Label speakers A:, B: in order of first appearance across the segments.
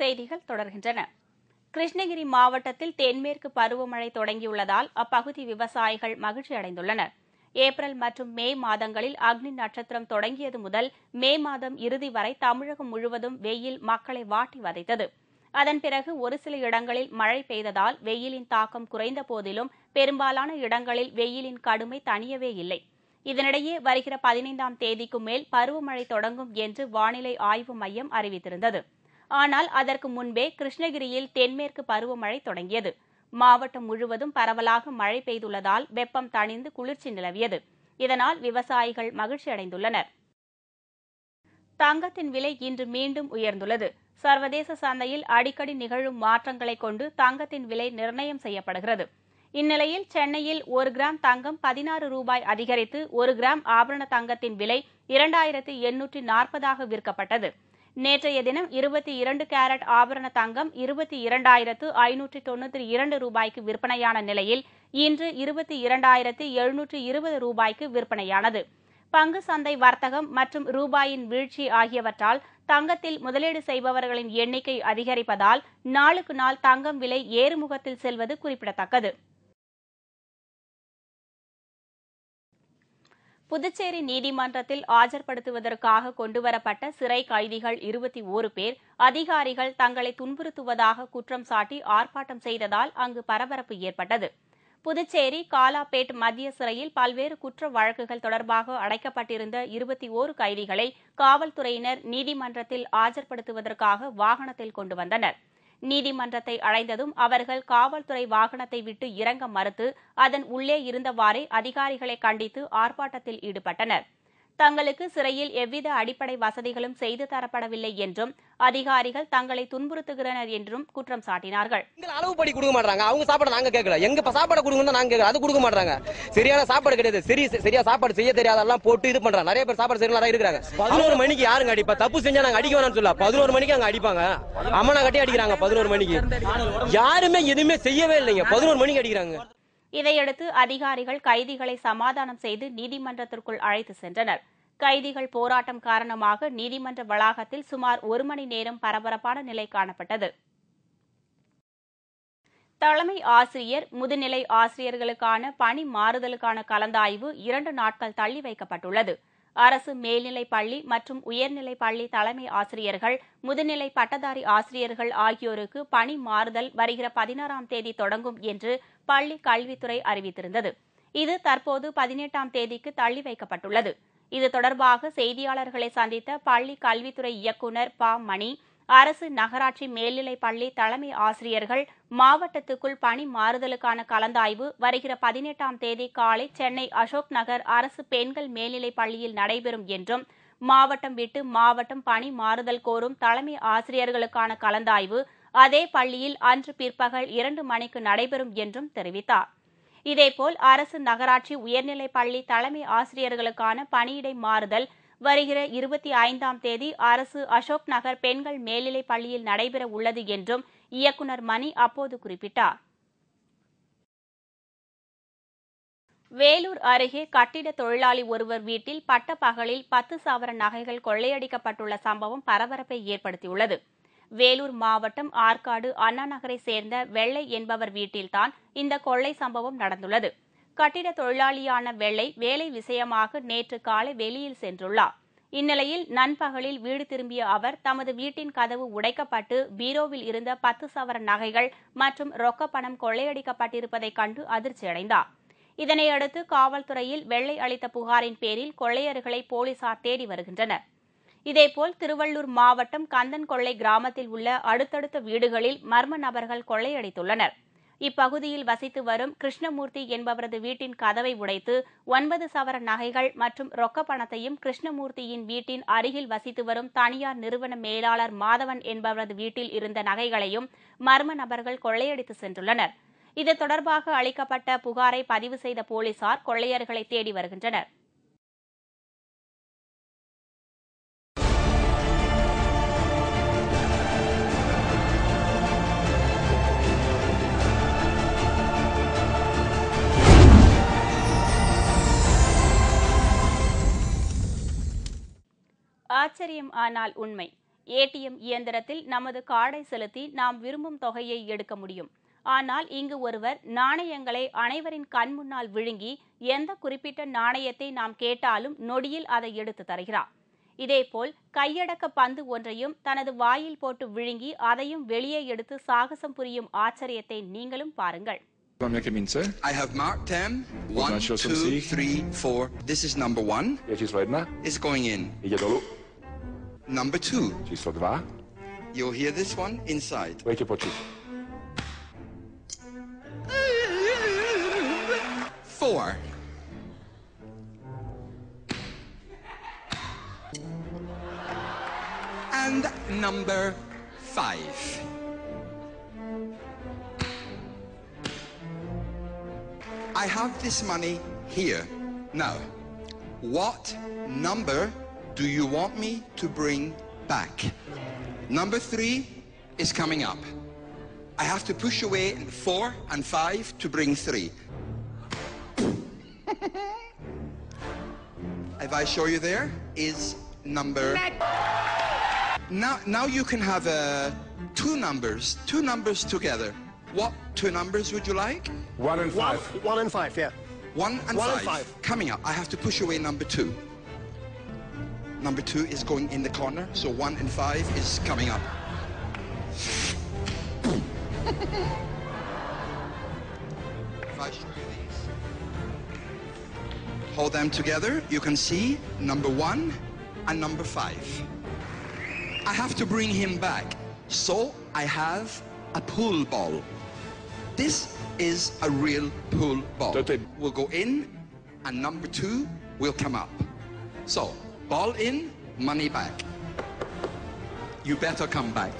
A: செய்திகள் தொடர்கின்றன. கிருஷ்ணகிரி மாவட்டத்தில் தென்மேற்கு பருவமழை தொடங்கியுள்ளதால் அப்பகுதி விவசாயிகள் மகிழ்ச்சி அடைந்துள்ளனர். ஏப்ரல் மற்றும் மே மாதங்களில் அக்னி நட்சத்திரம் தொடங்கியது முதல் மே மாதம் இறுதி வரை தமிழகம் முழுவதும் வெயில் மக்களை வாட்டி வதைத்தது. அதன் பிறகு ஒரு சில இடங்களில் மழை பெய்ததால் வெயிலின் தாக்கம் குறைந்த போதிலும் பெரும்பாலான இடங்களில் வெயிலின் கடுமை தணியவே இல்லை. இதனிடையே வருகிற 15ஆம் தேதிக்கு மேல் பருவமழை தொடங்கும் என்று வானிலை ஆய்வு மையம் அறிவித்திருந்தது. ஆனால் அதற்கு முன்பே கிருஷ்ணகிரியில் தென்மேற்கு பருவமழை தொடங்கியது. மாவட்டம் முழுவதும் பரவலாக மழை பெய்துள்ளதால் வெப்பம் தணிந்து குளிர்ச்சி நிலவியது. இதனால் விவசாயிகள் மகிழ்ச்சி அடைந்துள்ளனர். தங்கத்தின் விலை இன்று மீண்டும் உயர்ந்துள்ளது. சர்வதேச சந்தையில் அடிக்கடி நிகழும் மாற்றங்களை கொண்டு தங்கத்தின் விலை நிர்ணயம் செய்யப்படுகிறது. இந்நிலையில் சென்னையில் 1 கிராம் தங்கம் 16 ரூபாய் அதிகரித்து 1 கிராம் ஆபரண தங்கத்தின் விலை 2840 விற்கப்பட்டது. நேற்றைய தினம் 22 கேரட் ஆபரண தங்கம் 22,592 ரூபாய்க்கு விற்பனையான நிலையில் இன்று 22,720 ரூபாய்க்கு விற்பனையானது. பங்கு சந்தை வர்த்தகம் மற்றும் ரூபாயின் வீழ்ச்சி ஆகியவற்றால் தங்கத்தில் முதலீடு செய்பவர்களின் எண்ணிக்கை அதிகரிப்பதால் நாளுக்கு நாள் தங்கம் விலை ஏறுமுகத்தில் செல்வது குறிப்பிடத்தக்கது. புதுச்சேரி நீதிமன்றத்தில் ஆஜர்படுத்துவதற்காக கொண்டுவரப்பட்ட சிறை கைதிகள் 21 பேர் அதிகாரிகள் தங்களை துன்புறுத்துவதாக குற்றம் சாட்டி ஆர்ப்பாட்டம் செய்ததால் அங்கு பரபரப்பு ஏற்பட்டது. புதுச்சேரி காலாபேட் மத்திய சிறையில் பல்வேறு குற்ற வழக்குகள் தொடர்பாக அடைக்கப்பட்டிருந்த 21 கைதிகளை காவல்துறையினர் நீதிமன்றத்தில் ஆஜர்படுத்துவதற்காக வாகனத்தில் கொண்டு வந்தனர். நீதிமன்றத்தை அடைந்ததும் அவர்கள் காவல்துறை வாகனத்தை விட்டு இறங்க மறுத்து அதன் உள்ளே இருந்தவாறே அதிகாரிகளை கண்டித்து ஆர்ப்பாட்டத்தில் ஈடுபட்டனர். தங்களுக்கு சிறையில் எவ்வித அடிப்படை வசதிகளும் செய்து தரப்படவில்லை என்றும் அதிகாரிகள் தங்களை துன்புறுத்துகிறனர் என்றும் குற்றம் சாட்டினார்கள்.
B: அளவுப்படி கொடுக்க மாட்டாங்க. அவங்க சாப்பாடு நாங்க கேட்கல. எங்க சாப்பாடு கொடுங்க நாங்க கேட்கல. அது கொடுக்க மாட்டாங்க. சரியான சாப்பாடு கிடையாது. சரியா சாப்பாடு செய்ய தெரியாதெல்லாம் போட்டு இது பண்றாங்க. நிறைய பேர் சாப்பாடு செய்யலாம் இருக்கிறாங்க. 11 மணிக்கு யாருங்க அடிப்பா? தப்பு செஞ்சா நாங்க அடிக்க வேணாம்னு சொல்ல. 11 மணிக்கு அங்க அடிப்பாங்க. அம்மனை கட்டி அடிக்கிறாங்க. 11 மணிக்கு யாருமே எதுவுமே செய்யவே இல்லைங்க. 11 மணிக்கு அடிக்கிறாங்க.
A: இதையடுத்து அதிகாரிகள் கைதிகளை சமாதானம் செய்து நீதிமன்றத்திற்குள் அழைத்து சென்றனர். கைதிகள் போராட்டம் காரணமாக நீதிமன்ற வளாகத்தில் சுமார் 1 மணி நேரம் பரபரப்பான நிலை காணப்பட்டது. தலைமை ஆசிரியர், முதுநிலை ஆசிரியர்களுக்கான பணி மாறுதலுக்கான கலந்தாய்வு 2 நாட்கள் தள்ளி வைக்கப்பட்டுள்ளது. அரசு மேல்நிலைப் பள்ளி மற்றும் உயர்நிலைப் பள்ளி தலைமை ஆசிரியர்கள், முதுநிலை பட்டதாரி ஆசிரியர்கள் ஆகியோருக்கு பணி மாறுதல் வருகிற 16ஆம் தேதி தொடங்கும் என்று பள்ளி கல்வித்துறை அறிவித்திருந்தது. இது தற்போது 18ஆம் தேதிக்கு தள்ளி வைக்கப்பட்டுள்ளது. இது தொடர்பாக செய்தியாளர்களை சந்தித்த பள்ளி கல்வித்துறை இயக்குநர் ப. மணி, அரசு நகராட்சி மேல்நிலைப் பள்ளி தலைமை ஆசிரியர்கள் மாவட்டத்துக்குள் பணி மாறுதலுக்கான கலந்தாய்வு வருகிற 18ஆம் தேதி காலை சென்னை அசோக் நகர் அரசு பெண்கள் மேல்நிலைப் பள்ளியில் நடைபெறும் என்றும், மாவட்டம் விட்டு மாவட்டம் பணி மாறுதல் கோரும் தலைமை ஆசிரியர்களுக்கான கலந்தாய்வு அதே பள்ளியில் அன்று பிற்பகல் 2 மணிக்கு நடைபெறும் என்றும் தெரிவித்தார். இதேபோல் அரசு நகராட்சி உயர்நிலைப் பள்ளி தலைமை ஆசிரியர்களுக்கான பணியிடை மாறுதல் வருகிற 25ஆம் தேதி அரசு அசோக் நகர் பெண்கள் மேல்நிலைப் பள்ளியில் நடைபெற உள்ளது என்றும் இயக்குநர் மணி அப்போது குறிப்பிட்டார். வேலூர் அருகே கட்டிட தொழிலாளி ஒருவர் வீட்டில் பட்டப்பகலில் 10 சவர நகைகள் கொள்ளையடிக்கப்பட்டுள்ள சம்பவம் பரபரப்பை ஏற்படுத்தியுள்ளது. வேலூர் மாவட்டம் ஆற்காடு அண்ணா நகரை சேர்ந்த வெள்ளை என்பவர் வீட்டில்தான் இந்த கொள்ளை சம்பவம் நடந்துள்ளது. கட்டிட தொழிலாளியான வெள்ளை வேலை விஷயமாக நேற்று காலை வெளியில் சென்றுள்ளார். இந்நிலையில் நண்பகலில் வீடு திரும்பிய அவர் தமது வீட்டின் கதவு உடைக்கப்பட்டு பீரோவில் இருந்த 10 சவர நகைகள் மற்றும் ரொக்கப்பணம் கொள்ளையடிக்கப்பட்டிருப்பதைக் கண்டு அதிர்ச்சியடைந்தார். இதனையடுத்து காவல்துறையில் வெள்ளை அளித்த புகாரின் பேரில் கொள்ளையர்களை போலீசார் தேடி வருகின்றனர். இதேபோல் திருவள்ளூர் மாவட்டம் கந்தன்கொள்ளை கிராமத்தில் உள்ள அடுத்தடுத்த வீடுகளில் மர்ம நபர்கள் கொள்ளையடித்துள்ளனர். இப்பகுதியில் வசித்து வரும் கிருஷ்ணமூர்த்தி என்பவரது வீட்டின் கதவை உடைத்து 9 சவர நகைகள் மற்றும் ரொக்கப்பணத்தையும், கிருஷ்ணமூர்த்தியின் வீட்டின் அருகில் வசித்து வரும் தனியார் நிறுவன மேலாளர் மாதவன் என்பவரது வீட்டில் இருந்த நகைகளையும் மர்ம நபர்கள் கொள்ளையடித்து சென்றுள்ளனர். இது தொடர்பாக அளிக்கப்பட்ட புகாரை பதிவு செய்த போலீசார் கொள்ளையர்களை தேடி வருகின்றனர். ஆச்சரியம் ஆனால் உண்மை. ஏடிஎம் இயந்திரத்தில் நமது கார்டை செலுத்தி நாம் விரும்பும் தொகையை எடுக்க முடியும். ஆனால் இங்கு ஒருவர் நாணயங்களை அனைவரின் கண் முன்னால் விழுங்கி எந்த குறிப்பிட்ட நாணயத்தை நாம் கேட்டாலும் நொடியில் அதை எடுத்து தருகிறார். இதேபோல் கையடக்க பந்து ஒன்றையும் தனது வாயில் போட்டு விழுங்கி அதையும் வெளியே எடுத்து சாகசம் புரியும் ஆச்சரியத்தை நீங்களும் பாருங்கள்.
C: I have marked them. 1, 2, 3, 4. This is number 1. It's going in. Number 2. You'll hear this one inside. 4. And number 5. I have this money here. Now, what number do you want me to bring back? Number 3 is coming up. I have to push away 4 and 5 to bring 3. If I show you there is number... Now you can have two numbers together. What 2 numbers would you like?
D: 1 and 5. 1 and 5, yeah.
C: 1 and 5. Coming up, I have to push away number 2. Number 2 is going in the corner, so 1 and 5 is coming up. If I show you these, hold them together, you can see number 1 and number 5. I have to bring him back, so I have a pool ball. This is a real pool ball. Will go in and number 2 will come up. So, ball in, money back. You better come back.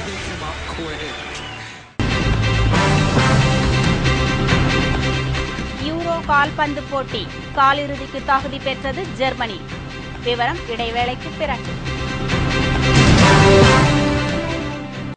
C: He came up quick.
A: Euro கால்பந்து போட்டி காலிறுதிக்கு தகுதி பெற்றது Germany. விவரம் இடைவேளைக்கு பிறகு.